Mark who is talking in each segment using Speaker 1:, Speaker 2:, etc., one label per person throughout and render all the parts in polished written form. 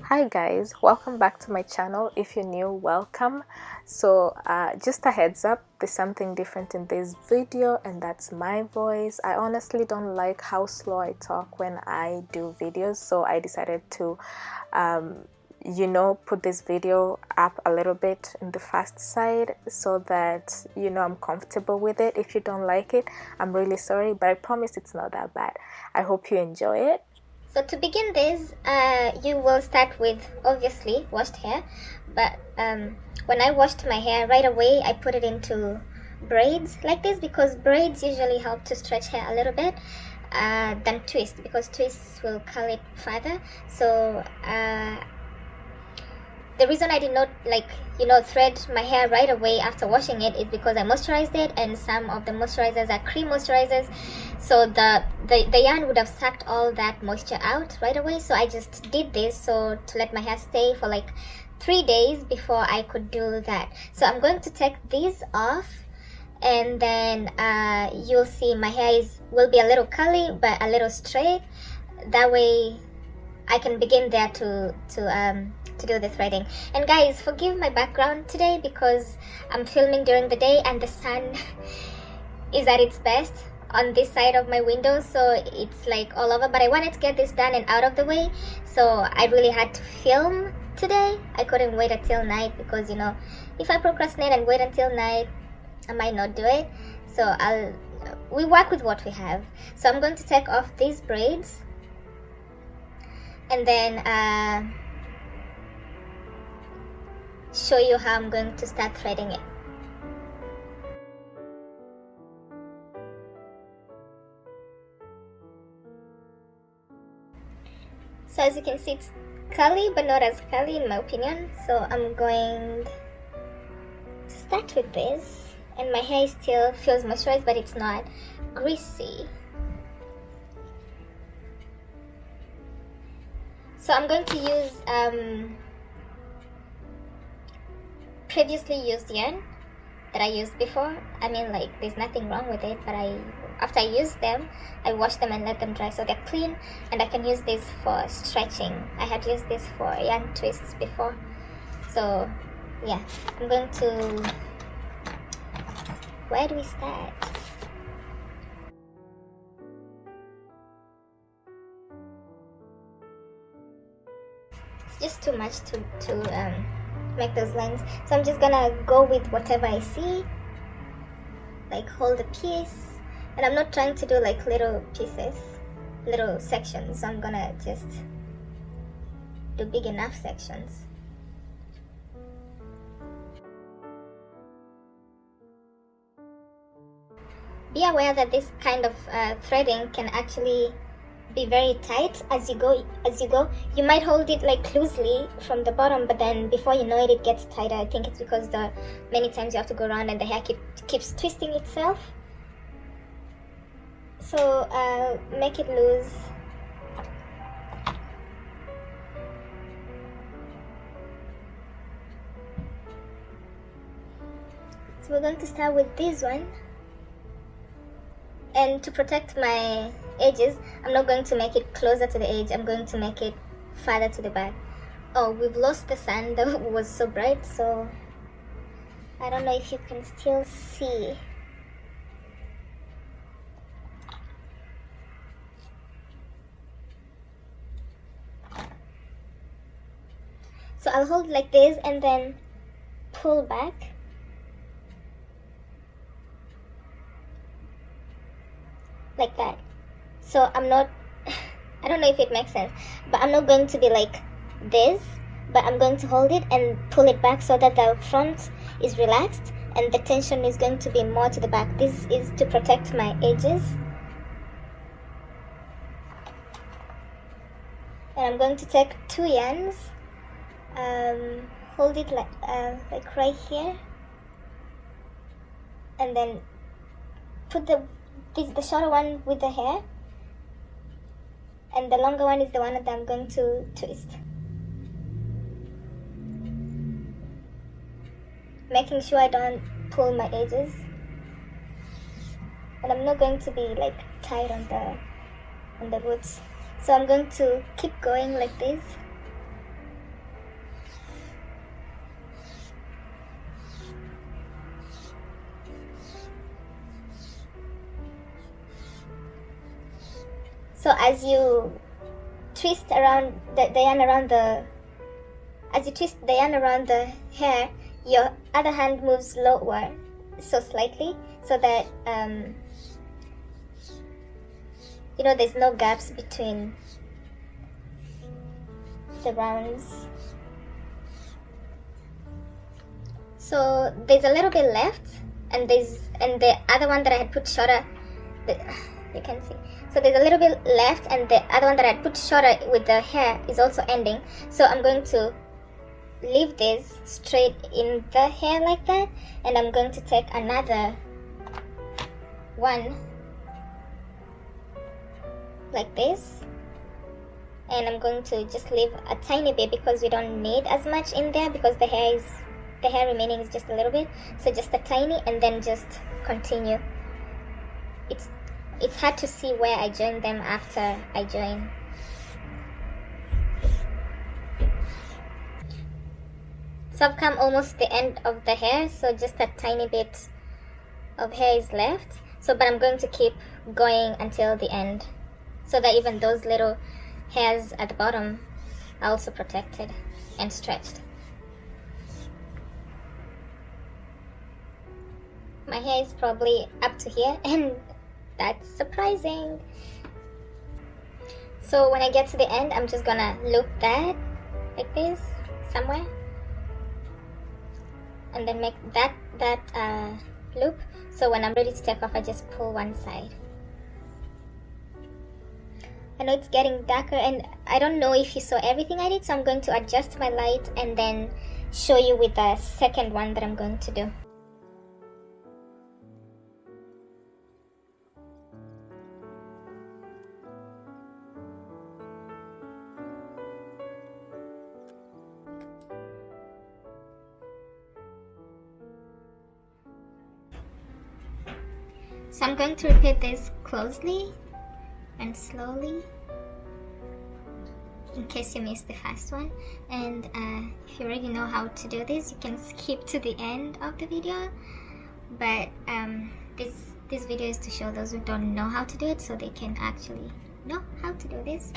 Speaker 1: Hi guys, welcome back to my channel. If you're new, welcome. So just a heads up, there's something different in this video, and that's my voice. I honestly don't like how slow I talk when I do videos, so I decided to put this video up a little bit in the fast side so that I'm comfortable with it. If you don't like it, I'm really sorry, but I promise it's not that bad. I hope you enjoy it.
Speaker 2: So to begin this, you will start with obviously washed hair, but when I washed my hair right away, I put it into braids like this because braids usually help to stretch hair a little bit than twist, because twists will curl it further. So the reason I did not thread my hair right away after washing it is because I moisturized it, and some of the moisturizers are cream moisturizers, so the yarn would have sucked all that moisture out right away. So I just did this so to let my hair stay for like 3 days before I could do that. So I'm going to take these off, and then you'll see my hair will be a little curly but a little straight. That way I can begin there to do the threading. And guys, forgive my background today because I'm filming during the day and the sun is at its best on this side of my window, so it's like all over, but I wanted to get this done and out of the way, so I really had to film today. I couldn't wait until night because if I procrastinate and wait until night, I might not do it. So we work with what we have. So I'm going to take off these braids, and then show you how I'm going to start threading it. So as you can see, it's curly but not as curly in my opinion. So I'm going to start with this, and my hair still feels moisturized but it's not greasy. So I'm going to use previously used yarn that I used before. I mean, like, there's nothing wrong with it, but after I used them, I washed them and let them dry so they're clean, and I can use this for stretching. I had used this for yarn twists before. So yeah, I'm going to, where do we start? It's just too much to make those lines, so I'm just gonna go with whatever I see, like hold a piece, and I'm not trying to do like little pieces, little sections, so I'm gonna just do big enough sections. Be aware that this kind of threading can actually be very tight as you go. You might hold it like loosely from the bottom, but then before you know it, it gets tighter. I think it's because the many times you have to go around and the hair keeps twisting itself. So make it loose. So we're going to start with this one. And to protect my edges, I'm not going to make it closer to the edge, I'm going to make it farther to the back. Oh, we've lost the sun that was so bright, so I don't know if you can still see. So I'll hold like this and then pull back. Like that. So I'm not, I don't know if it makes sense, but I'm not going to be like this, but I'm going to hold it and pull it back so that the front is relaxed and the tension is going to be more to the back. This is to protect my edges. And I'm going to take 2 yarns, hold it like right here, and then put the shorter one with the hair, and the longer one is the one that I'm going to twist, making sure I don't pull my edges, and I'm not going to be like tight on the roots. So I'm going to keep going like this So as you twist around the yarn around the hair, your other hand moves lower, so slightly, so that there's no gaps between the rounds. So there's a little bit left, and the other one that I had put shorter, you can see. So there's a little bit left, and the other one that I had put shorter with the hair is also ending. So I'm going to leave this straight in the hair like that, and I'm going to take another one like this, and I'm going to just leave a tiny bit because we don't need as much in there, because the hair remaining is just a little bit, so just a tiny, and then just continue. It's hard to see where I join them after I join. So I've come almost the end of the hair, so just a tiny bit of hair is left. But I'm going to keep going until the end, so that even those little hairs at the bottom are also protected and stretched. My hair is probably up to here, and that's surprising. So when I get to the end, I'm just gonna loop that like this somewhere, and then make that loop. So when I'm ready to take off, I just pull one side. I know it's getting darker, and I don't know if you saw everything I did, so I'm going to adjust my light and then show you with the second one that I'm going to do. So I'm going to repeat this closely and slowly, in case you missed the first one. And if you already know how to do this, you can skip to the end of the video. But this video is to show those who don't know how to do it, so they can actually know how to do this.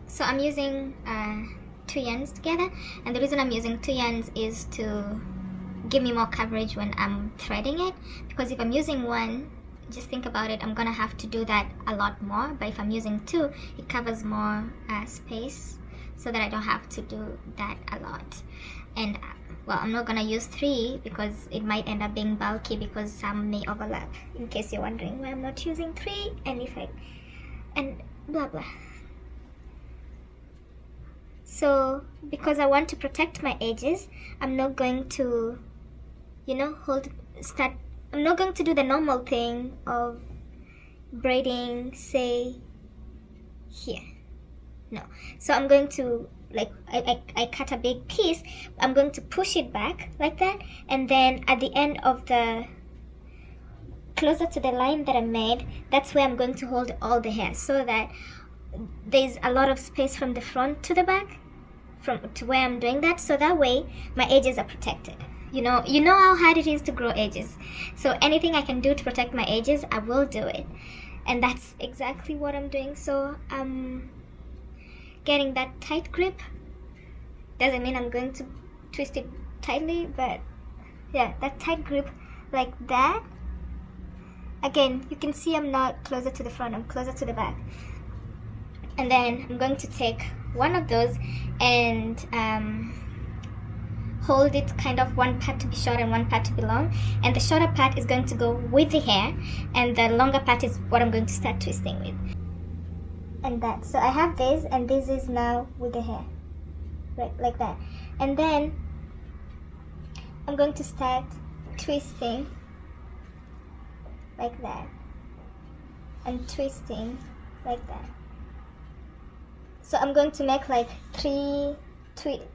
Speaker 2: So I'm using 2 yarns together, and the reason I'm using 2 yarns is to give me more coverage when I'm threading it, because if I'm using one, just think about it, I'm gonna have to do that a lot more. But if I'm using 2, it covers more space, so that I don't have to do that a lot. And well, I'm not gonna use 3 because it might end up being bulky, because some may overlap, in case you're wondering why I'm not using 3 and blah blah. So because I want to protect my edges, I'm not going to I'm not going to do the normal thing of braiding, say, here. No. So I'm going to, like, I cut a big piece, I'm going to push it back like that, and then at the end of the, closer to the line that I made, that's where I'm going to hold all the hair, so that there's a lot of space from the front to the back, to where I'm doing that, so that way my edges are protected. You know how hard it is to grow edges. So anything I can do to protect my edges, I will do it. And that's exactly what I'm doing. So I'm getting that tight grip. Doesn't mean I'm going to twist it tightly, but yeah, that tight grip like that. Again, you can see I'm not closer to the front, I'm closer to the back. And then I'm going to take one of those and hold it kind of one part to be short and one part to be long, and the shorter part is going to go with the hair, and the longer part is what I'm going to start twisting with. And that, so I have this, and this is now with the hair, right, like that. And then I'm going to start twisting like that, and twisting like that. So I'm going to make like 3 twists.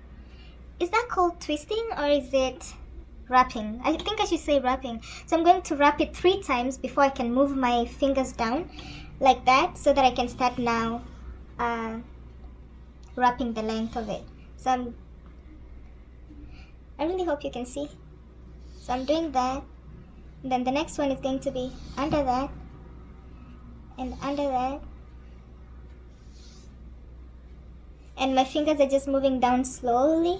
Speaker 2: Is that called twisting, or is it wrapping? I think I should say wrapping. So I'm going to wrap it 3 times before I can move my fingers down like that, so that I can start now wrapping the length of it. So I really hope you can see. So I'm doing that, and then the next one is going to be under that, and under that. And my fingers are just moving down slowly.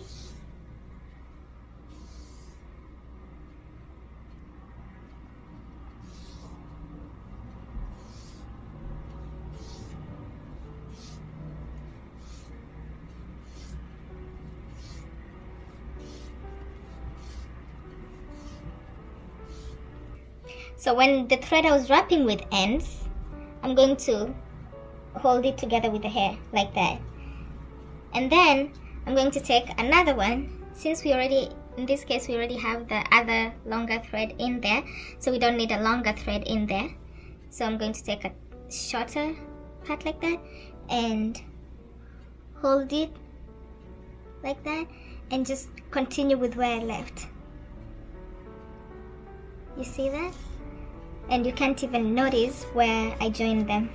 Speaker 2: So when the thread I was wrapping with ends, I'm going to hold it together with the hair like that. And then I'm going to take another one, since we already, in this case, we already have the other longer thread in there, so we don't need a longer thread in there. So I'm going to take a shorter part like that and hold it like that and just continue with where I left. You see that? And you can't even notice where I joined them.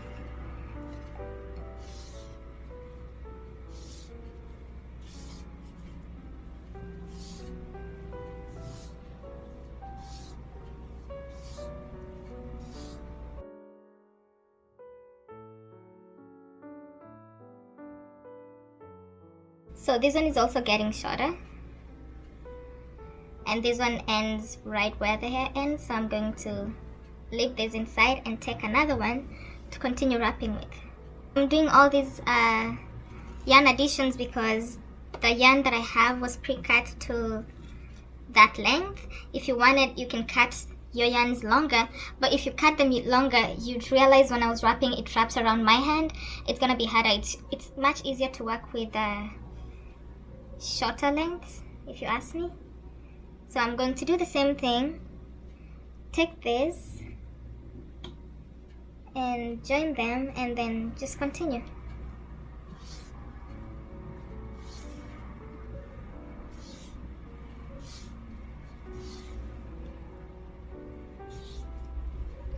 Speaker 2: So this one is also getting shorter, and this one ends right where the hair ends, so I'm going to leave this inside and take another one to continue wrapping with. I'm doing all these yarn additions because the yarn that I have was pre-cut to that length. If you want it, you can cut your yarns longer, but if you cut them longer, you'd realize when I was wrapping, it wraps around my hand. It's gonna be harder. It's much easier to work with shorter lengths, if you ask me. So I'm going to do the same thing. Take this and join them and then just continue.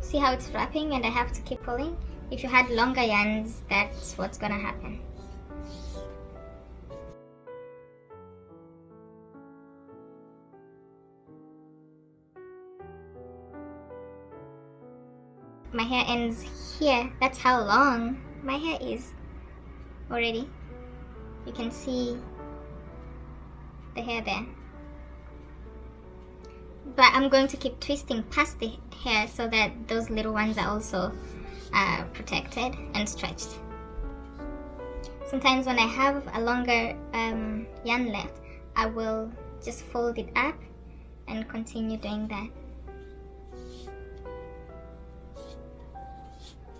Speaker 2: See how it's wrapping and I have to keep pulling? If you had longer yarns, that's what's gonna happen. My hair ends here. That's how long my hair is already. You can see the hair there. But I'm going to keep twisting past the hair so that those little ones are also protected and stretched. Sometimes when I have a longer yarn left, I will just fold it up and continue doing that.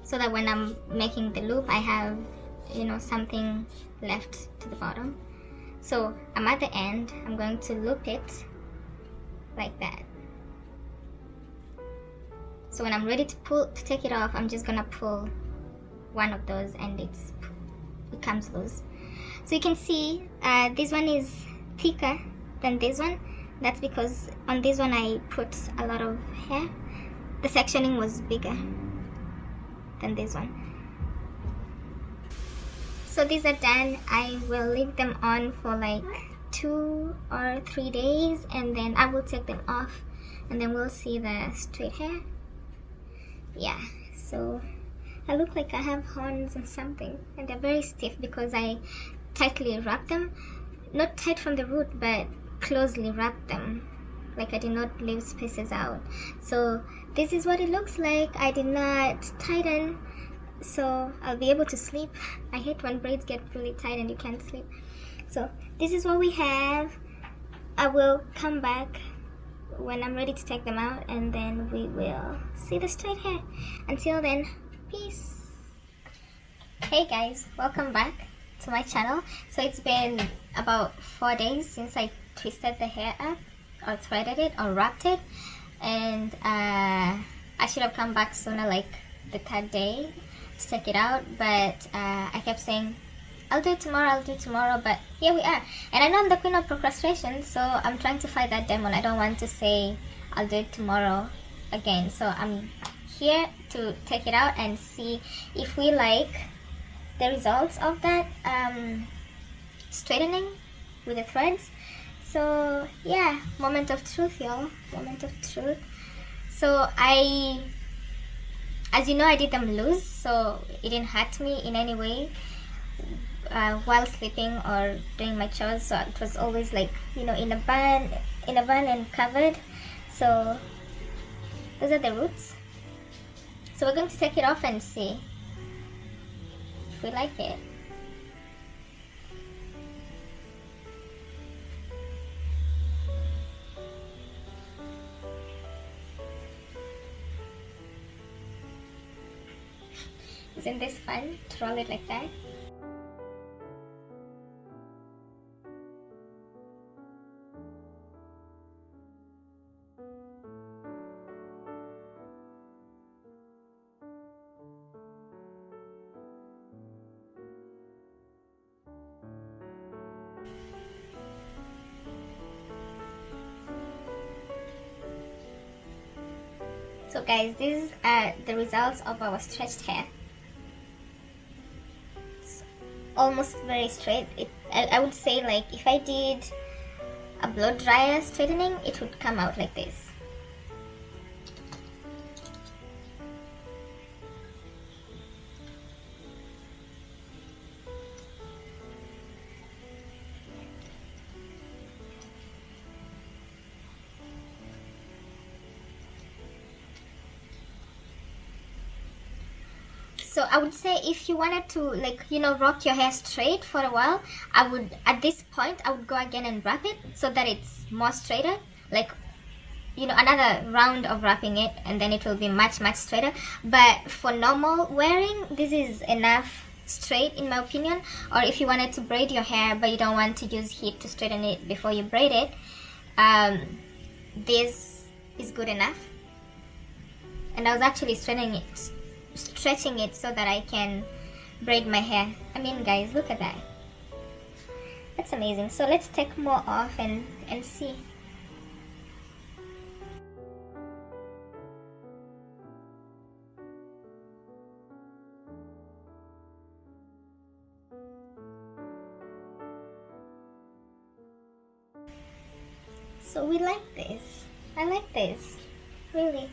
Speaker 2: So that when I'm making the loop, I have, something left to the bottom. So I'm at the end, I'm going to loop it like that. So when I'm ready to take it off, I'm just gonna pull one of those and it comes loose. So you can see this one is thicker than this one. That's because on this one I put a lot of hair. The sectioning was bigger than this one. So these are done. I will leave them on for like 2 or 3 days and then I will take them off and then we'll see the straight hair. Yeah, so I look like I have horns and something, and they're very stiff because I tightly wrap them. Not tight from the root, but closely wrap them. Like I did not leave spaces out. So this is what it looks like. I did not tighten, so I'll be able to sleep. I hate when braids get really tight and you can't sleep. So this is what we have. I will come back when I'm ready to take them out and then we will see the straight hair. Until then, peace. Hey guys, welcome back to my channel. So it's been about 4 days since I twisted the hair up or threaded it or wrapped it, and I should have come back sooner, like the 3rd day, to take it out, but I kept saying I'll do it tomorrow, but here we are. And I know I'm the queen of procrastination, so I'm trying to fight that demon. I don't want to say I'll do it tomorrow again, so I'm here to take it out and see if we like the results of that straightening with the threads. So yeah, moment of truth, y'all. Moment of truth. So I as you know, I did them loose, so it didn't hurt me in any way while sleeping or doing my chores. So it was always like, you know, in a bun and covered. So those are the roots. So we're going to take it off and see if we like it. Isn't this fun to roll it like that? So guys, these are the results of our stretched hair. It's almost very straight. I would say, like, if I did a blow dryer straightening, it would come out like this. So I would say, if you wanted to, like, you know, rock your hair straight for a while, I would, at this point, I would go again and wrap it so that it's more straighter. Like, you know, another round of wrapping it, and then it will be much straighter. But for normal wearing, this is enough straight, in my opinion. Or if you wanted to braid your hair but you don't want to use heat to straighten it before you braid it, this is good enough. And I was actually stretching it so that I can braid my hair. I mean, guys, look at that. That's amazing. So let's take more off and see. So we like this. I like this, really.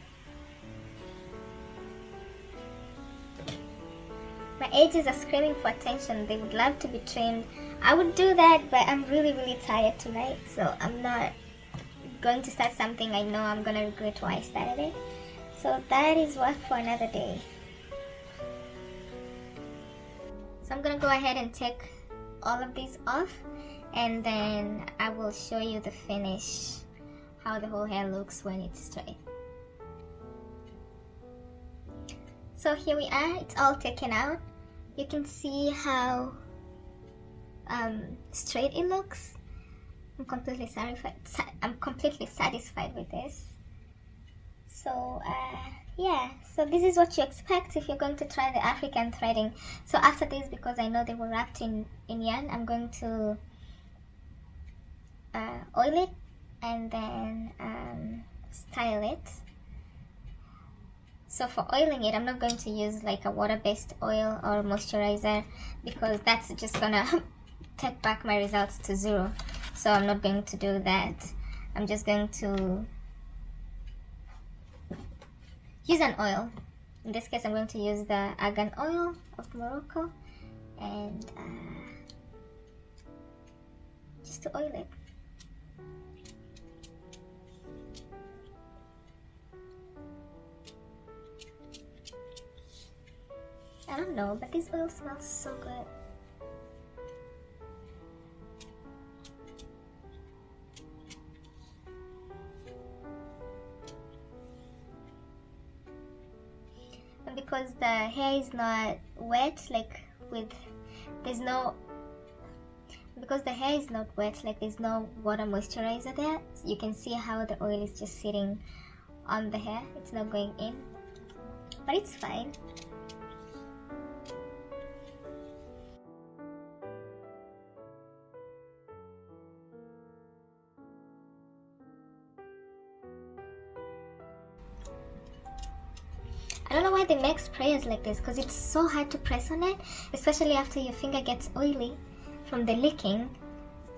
Speaker 2: My edges are screaming for attention. They would love to be trimmed. I would do that, but I'm really tired tonight, so I'm not going to start something I know I'm gonna regret why I started it. So that is work for another day. So I'm gonna go ahead and take all of these off, and then I will show you the finish, how the whole hair looks when it's straight. So here we are, it's all taken out. You can see how straight it looks. I'm completely satisfied with this. So yeah, so this is what you expect if you're going to try the African threading. So after this, because I know they were wrapped in yarn, I'm going to oil it and then style it. So for oiling it, I'm not going to use like a water-based oil or moisturizer, because that's just gonna take back my results to 0. So I'm not going to do that. I'm just going to use an oil. In this case, I'm going to use the argan oil of Morocco, and just to oil it. I don't know, but this oil smells so good. And because the hair is not wet, like because the hair is not wet, like there's no water moisturizer there, so you can see how the oil is just sitting on the hair. It's not going in, but it's fine. I don't know why they make sprayers like this, because it's so hard to press on it, especially after your finger gets oily from the licking,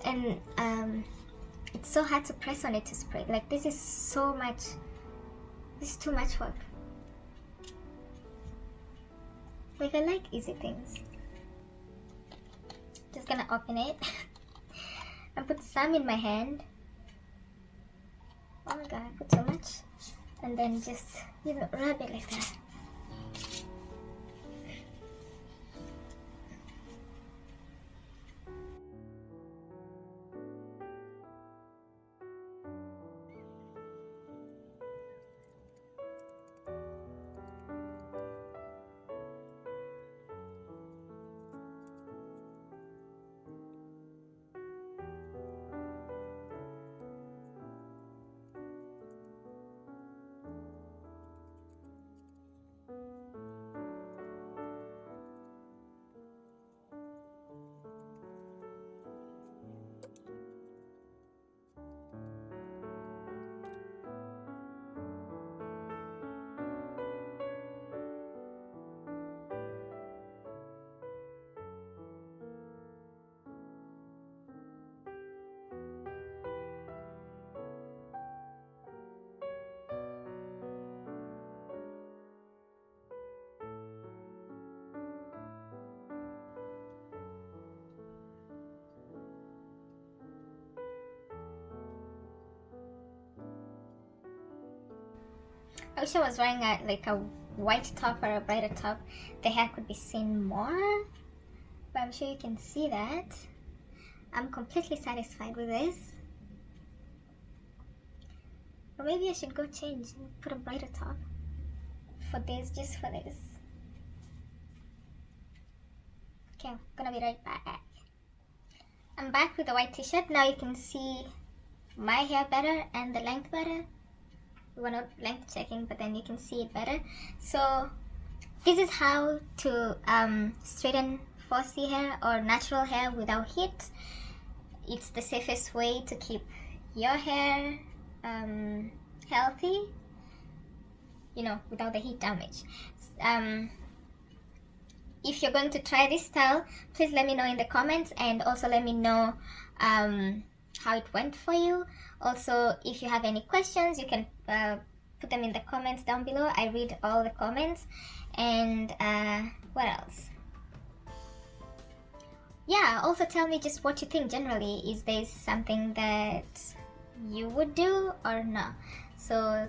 Speaker 2: and it's so hard to press on it to spray. Like, this is too much work. Like, I like easy things. Just gonna open it and put some in my hand. Oh my god, I put so much. And then just, you know, rub it like that. I wish I was wearing a white top or a brighter top. The hair could be seen more, but I'm sure you can see that. I'm completely satisfied with this. Or maybe I should go change and put a brighter top for this, just for this. Okay, I'm gonna be right back. I'm back with the white t-shirt. Now you can see my hair better and the length better. We were not length checking, but then you can see it better. So this is how to straighten 4C hair or natural hair without heat. It's the safest way to keep your hair healthy, you know, without the heat damage. If you're going to try this style, please let me know in the comments, and also let me know how it went for you. Also, if you have any questions, you can put them in the comments down below. I read all the comments. And what else? Yeah, also tell me just what you think generally. Is this something that you would do or not? So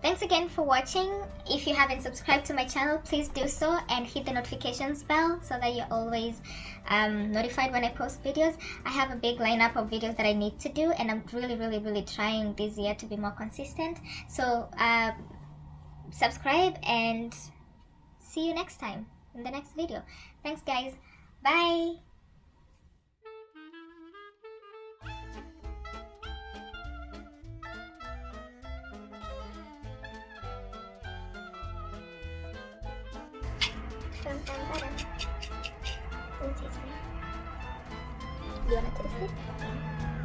Speaker 2: thanks again for watching. If you haven't subscribed to my channel, please do so and hit the notifications bell so that you're always notified when I post videos. I have a big lineup of videos that I need to do, and I'm really trying this year to be more consistent. So subscribe and see you next time in the next video. Thanks guys. Bye. Do you want to taste it?